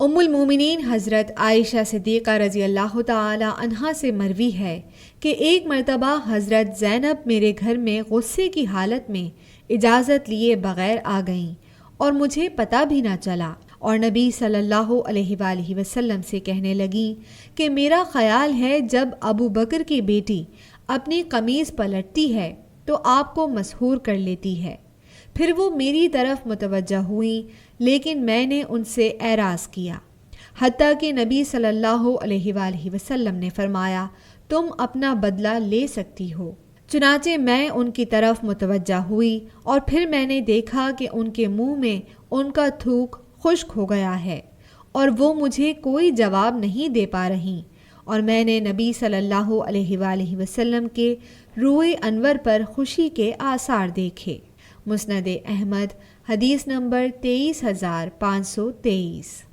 ام المومنین حضرت عائشہ صدیقہ رضی اللہ تعالی عنہا سے مروی ہے کہ ایک مرتبہ حضرت زینب میرے گھر میں غصے کی حالت میں اجازت لیے بغیر آ گئیں اور مجھے پتہ بھی نہ چلا، اور نبی صلی اللہ علیہ وآلہ وسلم سے کہنے لگیں کہ میرا خیال ہے جب ابو بکر کی بیٹی اپنی قمیض پلٹتی ہے تو آپ کو مسحور کر لیتی ہے۔ پھر وہ میری طرف متوجہ ہوئیں، لیکن میں نے ان سے اعراض کیا، حتیٰ کہ نبی صلی اللہ علیہ وآلہ وسلم نے فرمایا تم اپنا بدلہ لے سکتی ہو۔ چنانچہ میں ان کی طرف متوجہ ہوئی اور پھر میں نے دیکھا کہ ان کے منہ میں ان کا تھوک خشک ہو گیا ہے اور وہ مجھے کوئی جواب نہیں دے پا رہیں، اور میں نے نبی صلی اللہ علیہ وآلہ وسلم کے روئے انور پر خوشی کے آثار دیکھے۔ مسند احمد، حدیث نمبر 23523۔